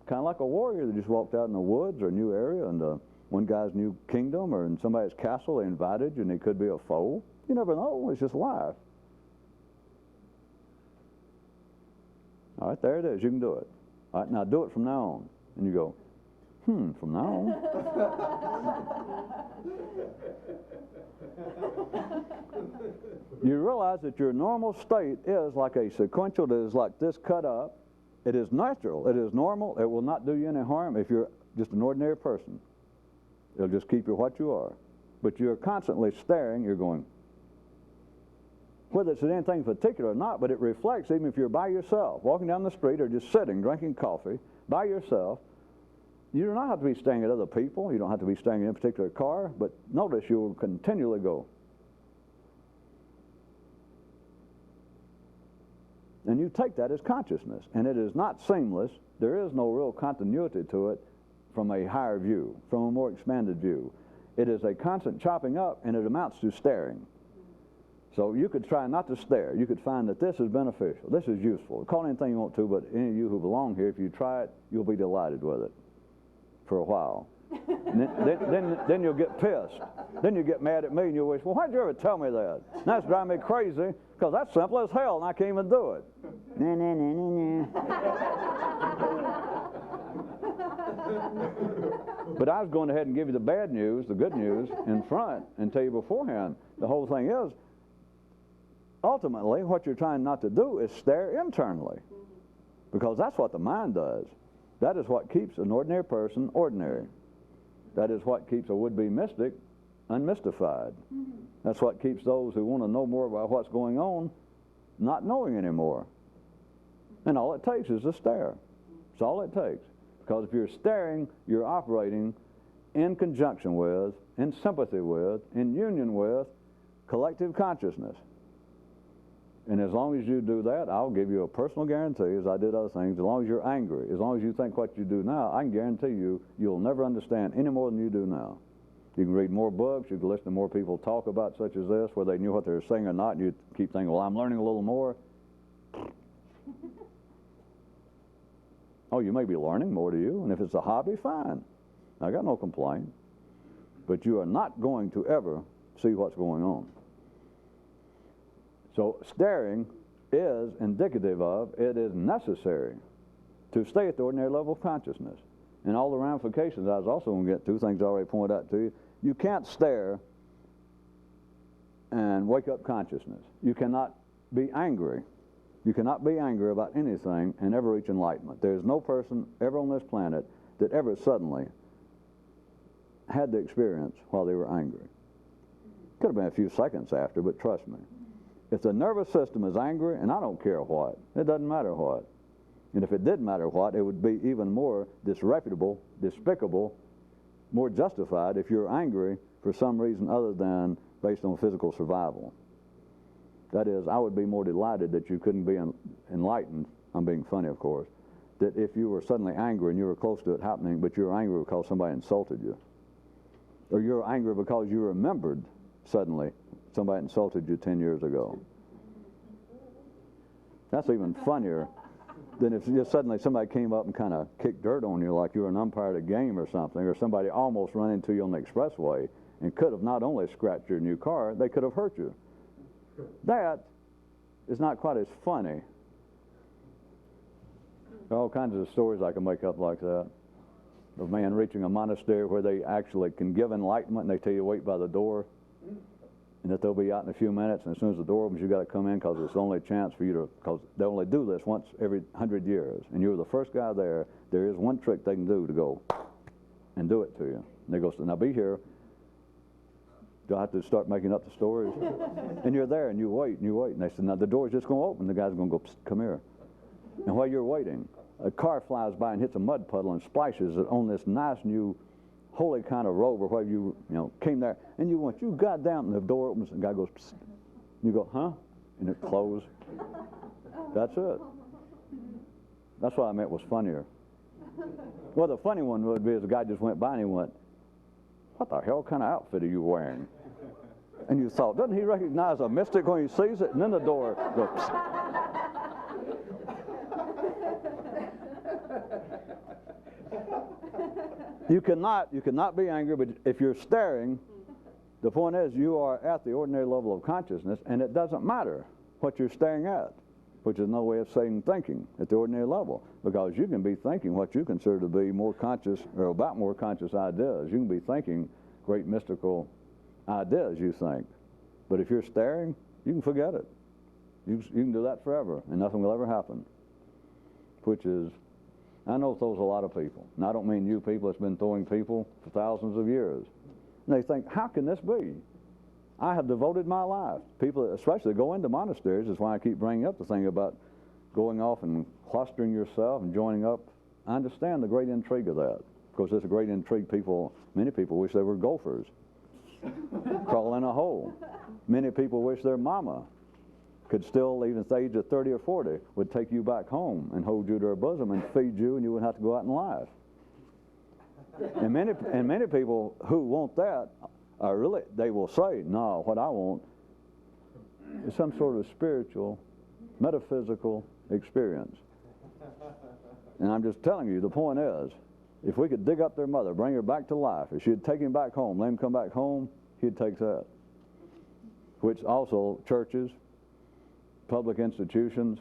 kind of like a warrior that just walked out in the woods or a new area and one guy's new kingdom or in somebody's castle. They invited you and they could be a foe. You never know. It's just life. All right, there it is. You can do it. All right, now do it from now on. And you go, from now on. You realize that your normal state is like a sequential that is like this cut up. It is natural. It is normal. It will not do you any harm if you're just an ordinary person. It'll just keep you what you are. But you're constantly staring. You're going, whether it's at anything particular or not, but it reflects even if you're by yourself, walking down the street or just sitting, drinking coffee, by yourself. You do not have to be staring at other people. You don't have to be staring in a particular car, but notice you will continually go. And you take that as consciousness, and it is not seamless. There is no real continuity to it from a higher view, from a more expanded view. It is a constant chopping up, and it amounts to staring. So you could try not to stare. You could find that this is beneficial. This is useful. Call it anything you want to, but any of you who belong here, if you try it, you'll be delighted with it for a while. then you'll get pissed. Then you get mad at me and you'll wish, well, why'd you ever tell me that? And that's driving me crazy because that's simple as hell and I can't even do it. But I was going ahead and give you the bad news, the good news, in front and tell you beforehand. The whole thing is, ultimately, what you're trying not to do is stare internally, because that's what the mind does. That is what keeps an ordinary person ordinary. That is what keeps a would-be mystic unmystified. That's what keeps those who want to know more about what's going on not knowing anymore. And all it takes is to stare. That's all it takes. Because if you're staring, you're operating in conjunction with, in sympathy with, in union with collective consciousness. And as long as you do that, I'll give you a personal guarantee, as I did other things, as long as you're angry, as long as you think what you do now, I can guarantee you, you'll never understand any more than you do now. You can read more books, you can listen to more people talk about such as this, whether they knew what they were saying or not, and you keep thinking, well, I'm learning a little more. Oh, you may be learning more to you, and if it's a hobby, fine. I got no complaint. But you are not going to ever see what's going on. So staring is indicative of, it is necessary to stay at the ordinary level of consciousness. And all the ramifications I was also going to get to, things I already pointed out to you. You can't stare and wake up consciousness. You cannot be angry. You cannot be angry about anything and ever reach enlightenment. There's no person ever on this planet that ever suddenly had the experience while they were angry. Could have been a few seconds after, but trust me. If the nervous system is angry, and I don't care what, it doesn't matter what. And if it did matter what, it would be even more disreputable, despicable, more justified if you're angry for some reason other than based on physical survival. That is, I would be more delighted that you couldn't be enlightened. I'm being funny, of course. That if you were suddenly angry and you were close to it happening, but you were angry because somebody insulted you. Or you're angry because you remembered suddenly somebody insulted you 10 years ago. That's even funnier than if just suddenly somebody came up and kind of kicked dirt on you like you were an umpire at a game or something, or somebody almost ran into you on the expressway and could have not only scratched your new car, they could have hurt you. That is not quite as funny. There are all kinds of stories I can make up like that. Of a man reaching a monastery where they actually can give enlightenment and they tell you wait by the door and that they'll be out in a few minutes, and as soon as the door opens you got to come in because it's the only chance for you to, because they only do this once every 100 years and you're the first guy there. There is one trick they can do to go and do it to you. And they go, now be here. Do I have to start making up the stories? And you're there and you wait and you wait, and they said, now the door's just going to open. The guy's going to go, come here. And while you're waiting, a car flies by and hits a mud puddle and splashes it on this nice new holy kind of robe or whatever you came there, and you went, you goddamn, and the door opens and the guy goes, psst. And you go, huh? And it closed. That's it. That's what I meant was funnier. Well, the funny one would be is the guy just went by and he went, what the hell kind of outfit are you wearing? And you thought, doesn't he recognize a mystic when he sees it? And then the door goes, psst. You cannot be angry, but if you're staring, the point is you are at the ordinary level of consciousness, and it doesn't matter what you're staring at, which is another way of saying thinking at the ordinary level, because you can be thinking what you consider to be more conscious, or about more conscious ideas. You can be thinking great mystical ideas, you think. But if you're staring, you can forget it. You can do that forever, and nothing will ever happen, which is, I know it throws a lot of people. And I don't mean you people. It's been throwing people for thousands of years. And they think, how can this be? I have devoted my life. People, especially go into monasteries, is why I keep bringing up the thing about going off and clustering yourself and joining up. I understand the great intrigue of that. Because there's a great intrigue. Many people wish they were gophers. Crawl in a hole. Many people wish their mama could still, even at the age of 30 or 40, would take you back home and hold you to her bosom and feed you, and you wouldn't have to go out and laugh. And many people who want that are really, they will say, no, what I want is some sort of spiritual, metaphysical experience. And I'm just telling you, the point is, if we could dig up their mother, bring her back to life, if she'd take him back home, let him come back home, he'd take that. Which also churches, public institutions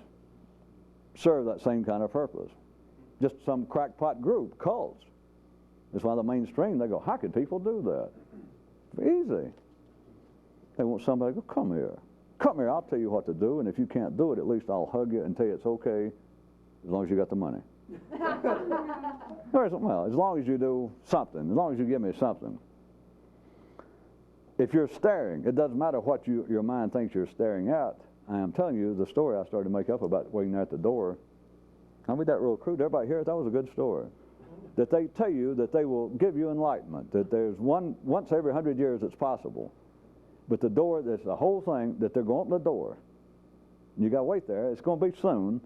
serve that same kind of purpose. Just some crackpot group, cults. That's why the mainstream, they go, how could people do that? Easy. They want somebody to go, come here. Come here, I'll tell you what to do, and if you can't do it, at least I'll hug you and tell you it's okay, as long as you got the money. Well, as long as you do something, as long as you give me something. If you're staring, it doesn't matter what your mind thinks you're staring at. I am telling you the story I started to make up about waiting there at the door. I made that real crude. Everybody hear it? That was a good story. That they tell you that they will give you enlightenment, that there's once every 100 years it's possible. But the door, there's the whole thing, that they're going to open the door. You got to wait there. It's going to be soon.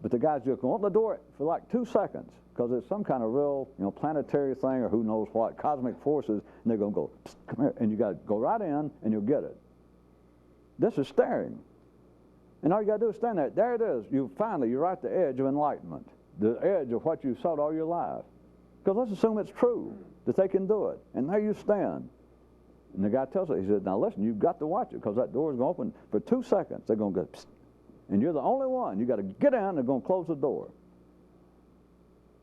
But the guy's just going to open the door for like 2 seconds because it's some kind of real, planetary thing or who knows what, cosmic forces, and they're going to go, psst, come here, and you got to go right in and you'll get it. This is staring. And all you got to do is stand there. There it is. You're right at the edge of enlightenment, the edge of what you've sought all your life. Because let's assume it's true, that they can do it. And there you stand. And the guy tells it, he said, now listen, you've got to watch it because that door is going to open for 2 seconds. They're going to go, psst, and you're the only one. You got to get in, they're going to close the door.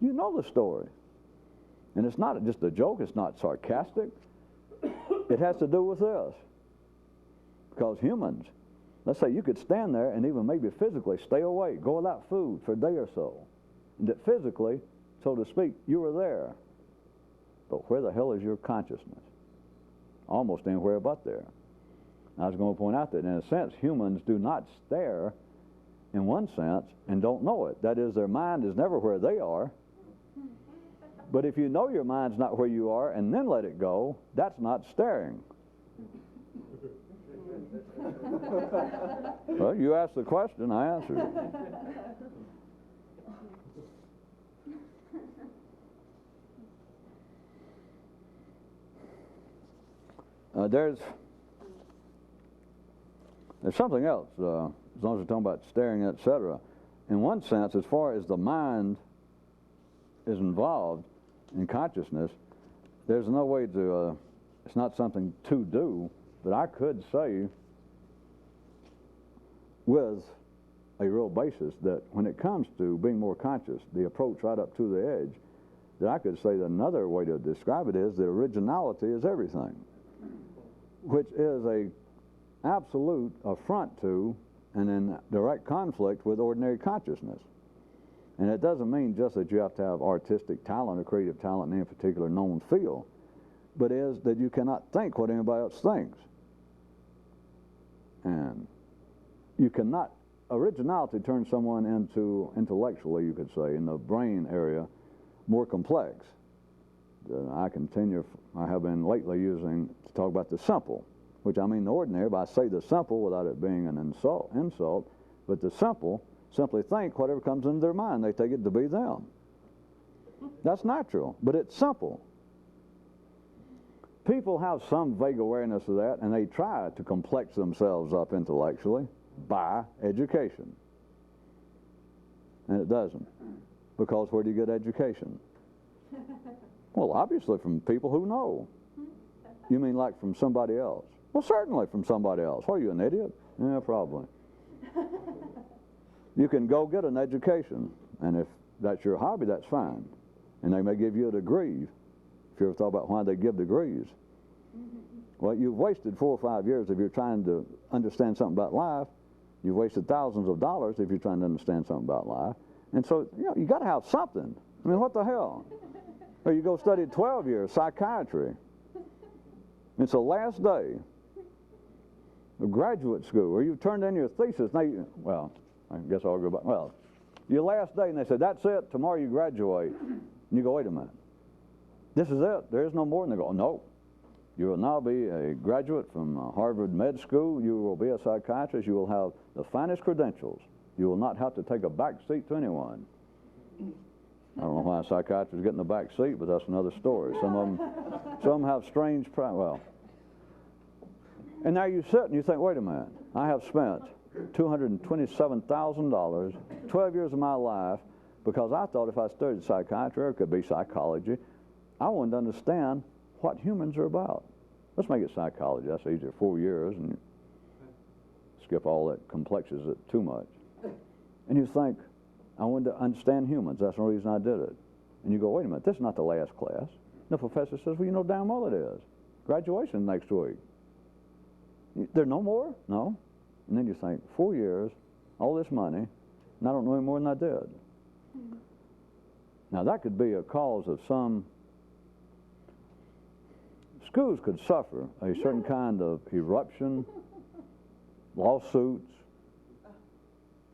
You know the story. And it's not just a joke, it's not sarcastic. It has to do with this. Because humans, let's say you could stand there and even maybe physically stay awake, go without food for a day or so. And that physically, so to speak, you were there. But where the hell is your consciousness? Almost anywhere but there. I was going to point out that in a sense, humans do not stare in one sense and don't know it. That is, their mind is never where they are. But if you know your mind's not where you are and then let it go, that's not staring. Well, you asked the question, I answered it. There's something else, as long as we're talking about staring, etc. In one sense, as far as the mind is involved in consciousness, there's no way to, it's not something to do, but I could say with a real basis that when it comes to being more conscious, the approach right up to the edge, that I could say that another way to describe it is that originality is everything, which is a absolute affront to and in direct conflict with ordinary consciousness. And it doesn't mean just that you have to have artistic talent or creative talent in any particular known field, but is that you cannot think what anybody else thinks. And you cannot, originality turns someone into, intellectually you could say, in the brain area, more complex. I have been lately using to talk about the simple, which I mean the ordinary, but I say the simple without it being an insult, but the simple simply think whatever comes into their mind, they take it to be them. That's natural, but it's simple. People have some vague awareness of that, and they try to complex themselves up intellectually by education. And it doesn't. Because where do you get education? Well, obviously from people who know. You mean like from somebody else? Well, certainly from somebody else. What, are you an idiot? Yeah, probably. You can go get an education, and if that's your hobby, that's fine. And they may give you a degree. If you ever thought about why they give degrees. Well, you've wasted 4 or 5 years if you're trying to understand something about life. You've wasted thousands of dollars if you're trying to understand something about life. And so, you got to have something. I mean, what the hell? Or you go study 12 years, psychiatry. It's the last day of graduate school, or you turned in your thesis. Now, well, I guess I'll go back. Well, your last day, and they said, that's it, tomorrow you graduate. And you go, wait a minute. This is it, there is no more. And they go, no. You will now be a graduate from Harvard Med School. You will be a psychiatrist. You will have the finest credentials. You will not have to take a back seat to anyone. I don't know why psychiatrists get in the back seat, but that's another story. Some have strange, well. And now you sit and you think, wait a minute, I have spent $227,000, 12 years of my life, because I thought if I studied psychiatry, or it could be psychology, I wanted to understand what humans are about. Let's make it psychology. That's easier. 4 years, and skip all that complexes it too much. And you think, I wanted to understand humans. That's the reason I did it. And you go, wait a minute, this is not the last class. The professor says, well, you know damn well it is. Graduation next week. There no more? No. And then you think, 4 years, all this money, and I don't know any more than I did. Now that could be a cause of some, schools could suffer a certain kind of eruption, lawsuits,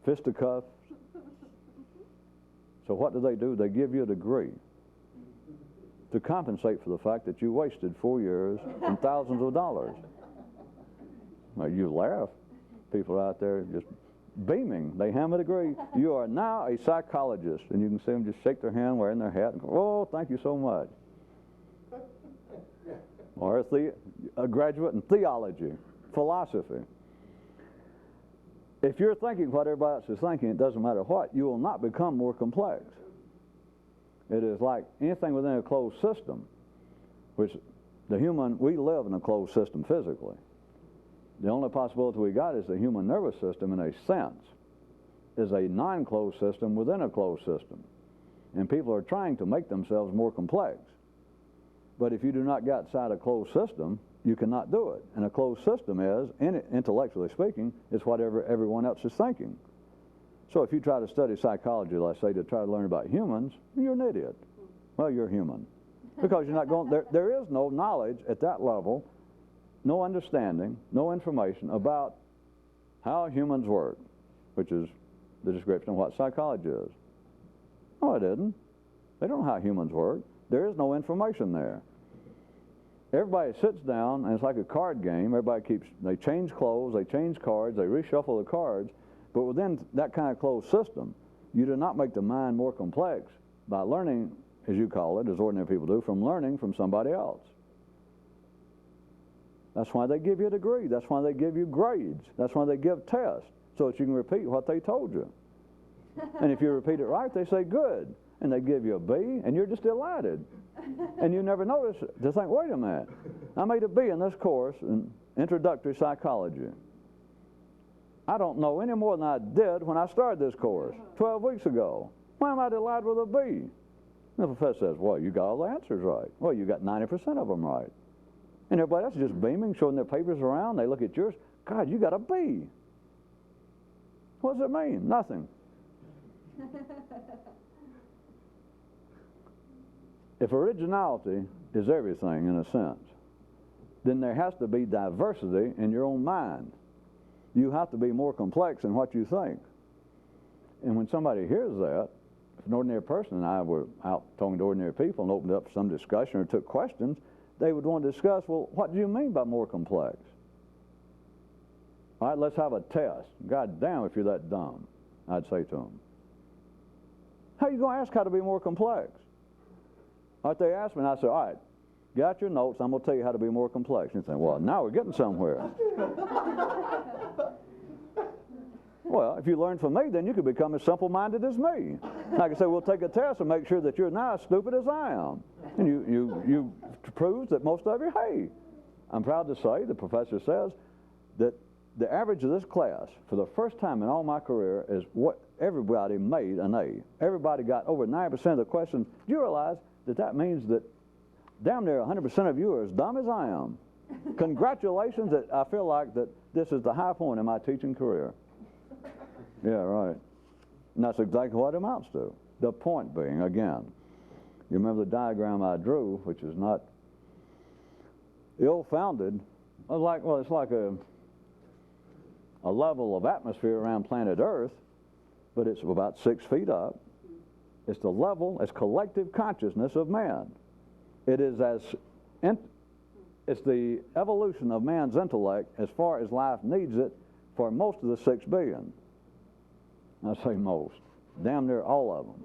fisticuffs. So what do? They give you a degree to compensate for the fact that you wasted 4 years and thousands of dollars. Well, you laugh. People out there just beaming. They have a degree. You are now a psychologist. And you can see them just shake their hand, wearing their hat, and go, oh, thank you so much. Or a graduate in theology, philosophy. If you're thinking what everybody else is thinking, it doesn't matter what, you will not become more complex. It is like anything within a closed system, which we live in a closed system physically. The only possibility we got is the human nervous system, in a sense, is a non-closed system within a closed system. And people are trying to make themselves more complex. But if you do not get outside a closed system, you cannot do it. And a closed system is, intellectually speaking, is whatever everyone else is thinking. So if you try to study psychology, let's say, to try to learn about humans, you're an idiot. Well, you're human. Because you're not going, there is no knowledge at that level, no understanding, no information about how humans work, which is the description of what psychology is. No, it isn't. They don't know how humans work. There is no information there. Everybody sits down, and it's like a card game. They change clothes, they change cards, they reshuffle the cards. But within that kind of closed system, you do not make the mind more complex by learning, as you call it, as ordinary people do, from learning from somebody else. That's why they give you a degree. That's why they give you grades. That's why they give tests, so that you can repeat what they told you. And if you repeat it right, they say good. And they give you a B, and you're just delighted. And you never notice it. Just think, wait a minute. I made a B in this course in introductory psychology. I don't know any more than I did when I started this course 12 weeks ago. Why am I delighted with a B? And the professor says, well, you got all the answers right. Well, you got 90% of them right. And everybody else is just beaming, showing their papers around. They look at yours. God, you got a B. What does it mean? Nothing. If originality is everything, in a sense, then there has to be diversity in your own mind. You have to be more complex in what you think. And when somebody hears that, if an ordinary person and I were out talking to ordinary people and opened up some discussion or took questions, they would want to discuss, well, what do you mean by more complex? All right, let's have a test. God damn if you're that dumb, I'd say to them. How are you going to ask how to be more complex? All right, they asked me, and I said, all right, get out your notes, I'm going to tell you how to be more complex. And you think, well, now we're getting somewhere. Well, if you learn from me, then you could become as simple-minded as me. Like I say, we'll take a test and make sure that you're not as stupid as I am. And you prove that most of you, hey, I'm proud to say, the professor says, that the average of this class, for the first time in all my career, is what everybody made an A. Everybody got over 90% of the questions. Do you realize that means that damn near 100% of you are as dumb as I am? Congratulations, that I feel like that this is the high point in my teaching career. Yeah, right. And that's exactly what it amounts to. The point being, again, you remember the diagram I drew, which is not ill-founded. It's like a level of atmosphere around planet Earth, but it's about 6 feet up. It's the level, it's collective consciousness of man. It is it's the evolution of man's intellect as far as life needs it for most of the 6 billion. I say most. Damn near all of them.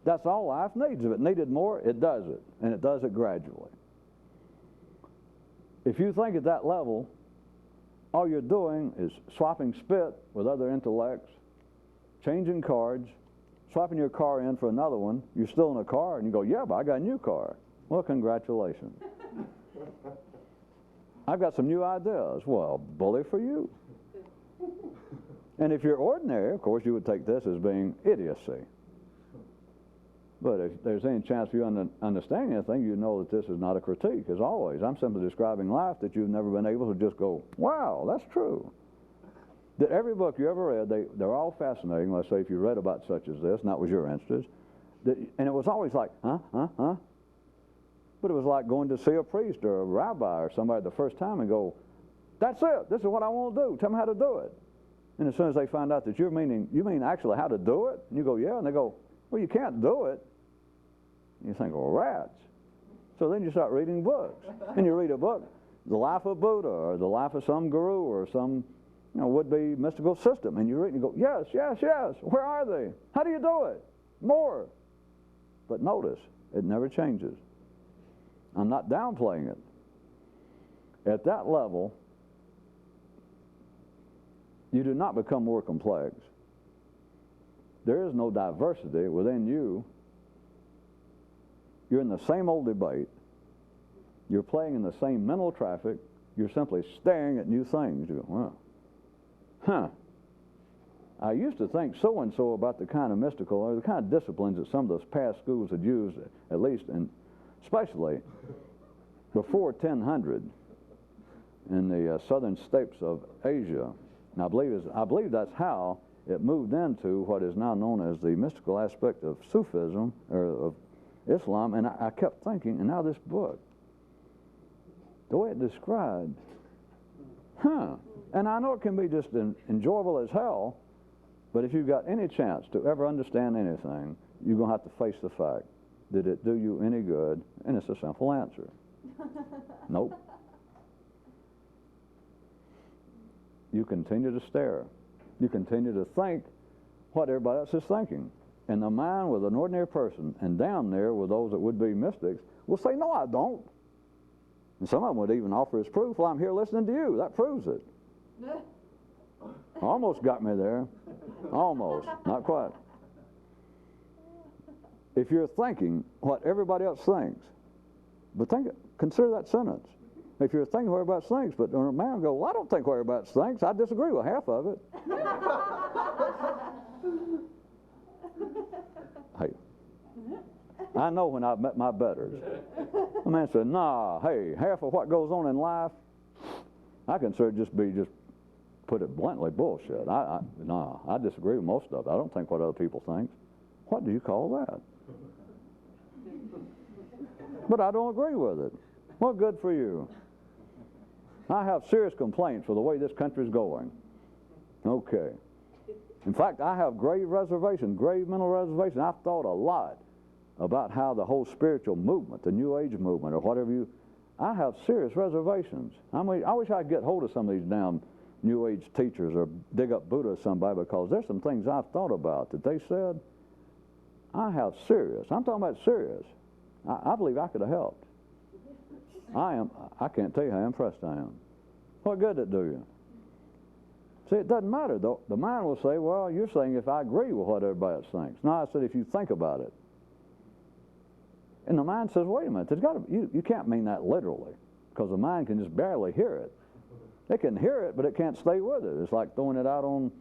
That's all life needs. If it needed more, it does it, and it does it gradually. If you think at that level, all you're doing is swapping spit with other intellects, changing cards, swapping your car in for another one. You're still in a car, and you go, yeah, but I got a new car. Well, congratulations. I've got some new ideas. Well, bully for you. And if you're ordinary, of course, you would take this as being idiocy. But if there's any chance for you understanding anything, you know that this is not a critique, as always. I'm simply describing life that you've never been able to just go, wow, that's true. That every book you ever read, they're all fascinating. Let's say if you read about such as this, and that was your interest, and it was always like, huh? But it was like going to see a priest or a rabbi or somebody the first time and go, that's it, this is what I want to do, tell me how to do it. And as soon as they find out that you mean actually how to do it, and you go, yeah, and they go, well, you can't do it. And you think, well, rats. So then you start reading books. And you read a book, the life of Buddha or the life of some guru or some would-be mystical system, and you read and you go, yes, yes, yes, where are they? How do you do it? More. But notice, it never changes. I'm not downplaying it. At that level, you do not become more complex. There is no diversity within you. You're in the same old debate. You're playing in the same mental traffic. You're simply staring at new things. You go, well, I used to think so-and-so about the kind of mystical or the kind of disciplines that some of those past schools had used, at least, and especially before 1000 in the southern steppes of Asia. And I believe that's how it moved into what is now known as the mystical aspect of Sufism, or of Islam. And I kept thinking, and now this book, the way it described, and I know it can be just enjoyable as hell, but if you've got any chance to ever understand anything, you're going to have to face the fact, did it do you any good? And it's a simple answer. Nope. You continue to stare. You continue to think what everybody else is thinking. And the mind with an ordinary person, and down there with those that would be mystics, will say, no, I don't. And some of them would even offer as proof, well, I'm here listening to you. That proves it. Almost got me there. Almost. Not quite. If you're thinking what everybody else thinks, but consider that sentence. If you're thinking what everybody else thinks, but when a man goes, well, I don't think what everybody else thinks, I disagree with half of it. Hey, I know when I've met my betters. A man said, nah, hey, half of what goes on in life, I consider just put it bluntly, bullshit. Nah, I disagree with most of it. I don't think what other people think. What do you call that? But I don't agree with it. Well, good for you. I have serious complaints for the way this country's going. Okay. In fact, I have grave mental reservation. I've thought a lot about how the whole spiritual movement, the New Age movement, or whatever I have serious reservations. I wish I could get hold of some of these damn New Age teachers or dig up Buddha or somebody, because there's some things I've thought about that they said. I'm talking about serious. I believe I could have helped. I can't tell you how impressed I am. What good did it do you? See, it doesn't matter, though. The mind will say, well, you're saying if I agree with what everybody else thinks. No, I said if you think about it. And the mind says, wait a minute, you can't mean that literally, because the mind can just barely hear it. It can hear it, but it can't stay with it. It's like throwing it out on,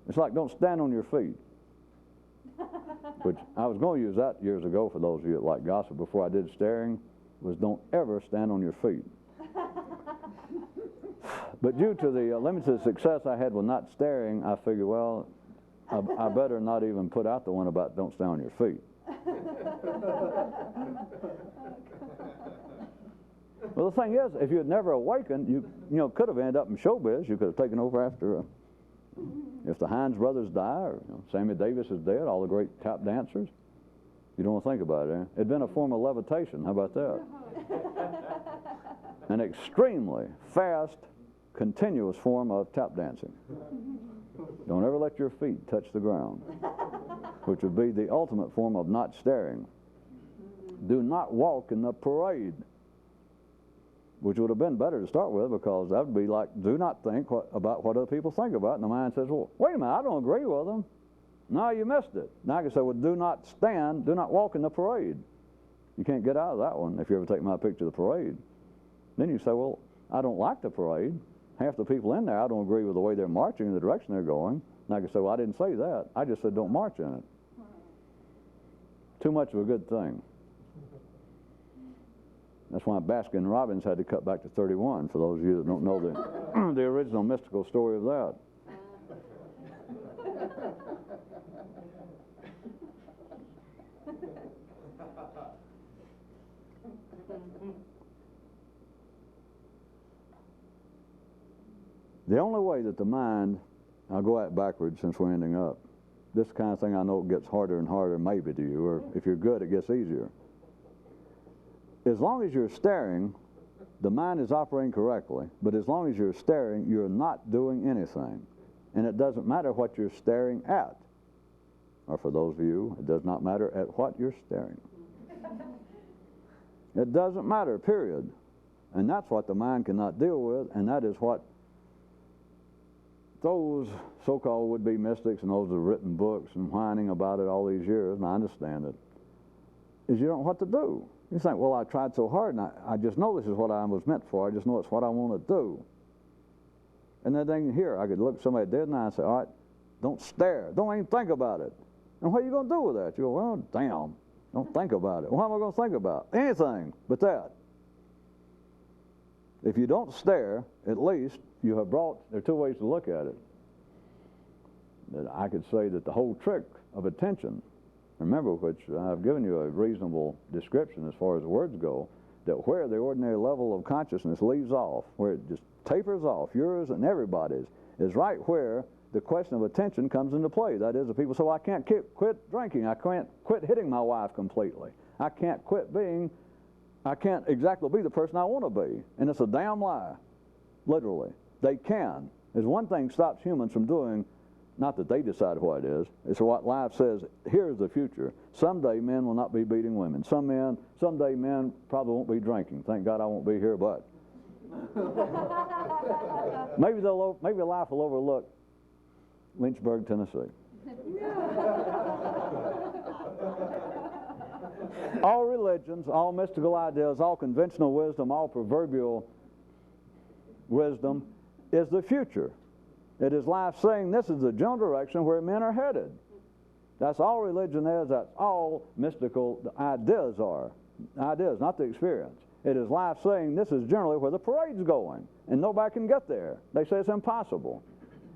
it's like don't stand on your feet. Which I was going to use that years ago for those of you that like gossip before I did staring, was don't ever stand on your feet. But due to the limited success I had with not staring, I figured, well, I better not even put out the one about don't stand on your feet. Well, the thing is, if you had never awakened, you could have ended up in showbiz. You could have taken over after, if the Hines brothers die, or Sammy Davis is dead, all the great tap dancers. You don't want to think about it, eh? It'd been a form of levitation. How about that? An extremely fast, continuous form of tap dancing. Don't ever let your feet touch the ground, which would be the ultimate form of not staring. Do not walk in the parade, which would have been better to start with, because that would be like, do not think about what other people think about. And the mind says, well, wait a minute, I don't agree with them. No, you missed it. Now I can say, well, do not walk in the parade. You can't get out of that one if you ever take my picture of the parade. Then you say, well, I don't like the parade. Half the people in there, I don't agree with the way they're marching in the direction they're going. And I can say, well, I didn't say that. I just said don't march in it. Too much of a good thing. That's why Baskin Robbins had to cut back to 31, for those of you that don't know the original mystical story of that. The only way that the mind, I'll go at it backwards since we're ending up. This kind of thing I know gets harder and harder maybe to you, or if you're good it gets easier. As long as you're staring, the mind is operating correctly, but as long as you're staring, you're not doing anything. And it doesn't matter what you're staring at. Or for those of you, it does not matter at what you're staring. It doesn't matter, period. And that's what the mind cannot deal with, and that is what those so-called would-be mystics and those that have written books and whining about it all these years, and I understand it, is you don't know what to do. You think, well, I tried so hard, and I just know this is what I was meant for. I just know it's what I want to do. And then here, I could look somebody dead in the eye and say, all right, don't stare. Don't even think about it. And what are you going to do with that? You go, well, damn, don't think about it. What am I going to think about? Anything but that. If you don't stare, at least you have brought, there are two ways to look at it. That I could say that the whole trick of attention, remember, which I've given you a reasonable description as far as words go, that where the ordinary level of consciousness leaves off, where it just tapers off, yours and everybody's, is right where the question of attention comes into play. That is, the people say, well, I can't quit drinking. I can't quit hitting my wife completely. I can't exactly be the person I want to be. And it's a damn lie, literally. They can. There's one thing stops humans from doing, not that they decide what it is, it's what life says, here's the future. Someday men will not be beating women. Someday men probably won't be drinking. Thank God I won't be here, but. maybe life will overlook Lynchburg, Tennessee. All religions, all mystical ideas, all conventional wisdom, all proverbial wisdom is the future. It is life saying this is the general direction where men are headed. That's all religion is. That's all mystical ideas are. Ideas, not the experience. It is life saying this is generally where the parade's going, and nobody can get there. They say it's impossible.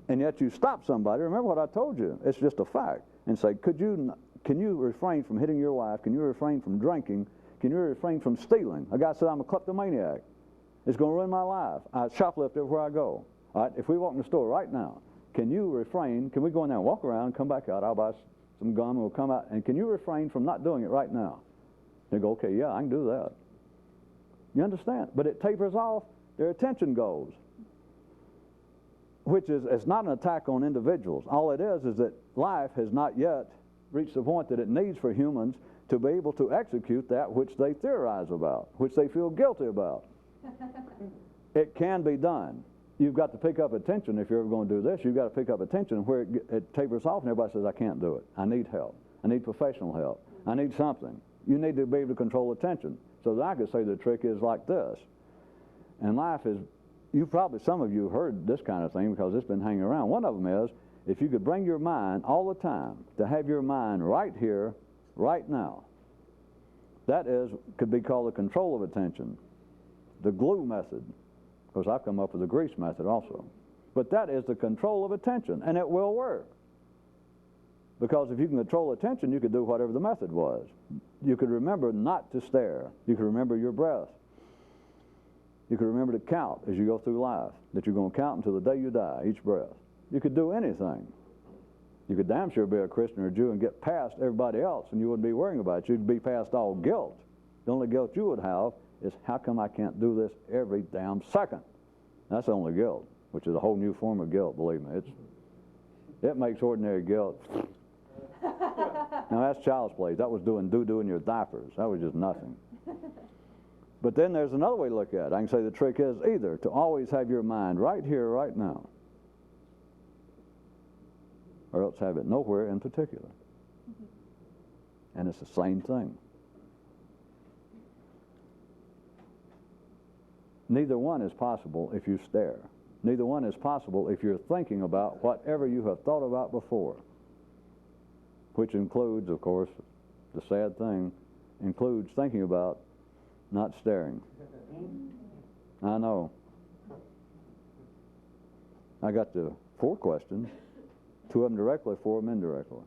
And yet you stop somebody, remember what I told you, it's just a fact, and say, can you refrain from hitting your wife? Can you refrain from drinking? Can you refrain from stealing? A guy said, I'm a kleptomaniac. It's going to ruin my life. I shoplift everywhere I go. All right, if we walk in the store right now, can you refrain? Can we go in there and walk around and come back out? I'll buy some gum and we'll come out. And can you refrain from not doing it right now? They go, okay, yeah, I can do that. You understand? But it tapers off. Their attention goes. Which is, it's not an attack on individuals. All it is that life has not yet reached the point that it needs for humans to be able to execute that which they theorize about, which they feel guilty about. It can be done. You've got to pick up attention if you're ever going to do this. You've got to pick up attention where it tapers off and everybody says, I can't do it. I need help. I need professional help. I need something. You need to be able to control attention. So that I could say the trick is like this. And life is, some of you heard this kind of thing because it's been hanging around. One of them is, if you could bring your mind all the time to have your mind right here, right now, that could be called the control of attention, the glue method. Of course, I've come up with the grease method also. But that is the control of attention, and it will work. Because if you can control attention, you could do whatever the method was. You could remember not to stare. You could remember your breath. You could remember to count as you go through life, that you're going to count until the day you die, each breath. You could do anything. You could damn sure be a Christian or a Jew and get past everybody else, and you wouldn't be worrying about it. You'd be past all guilt. The only guilt you would have is, how come I can't do this every damn second? That's the only guilt, which is a whole new form of guilt, believe me. It makes ordinary guilt. Now, that's child's play. That was doing doo-doo in your diapers. That was just nothing. But then there's another way to look at it. I can say the trick is either to always have your mind right here, right now, or else have it nowhere in particular. And it's the same thing. Neither one is possible if you stare. Neither one is possible if you're thinking about whatever you have thought about before, which includes, of course, the sad thing, includes thinking about not staring. I know. I got the 4 questions, 2 of them directly, 4 of them indirectly.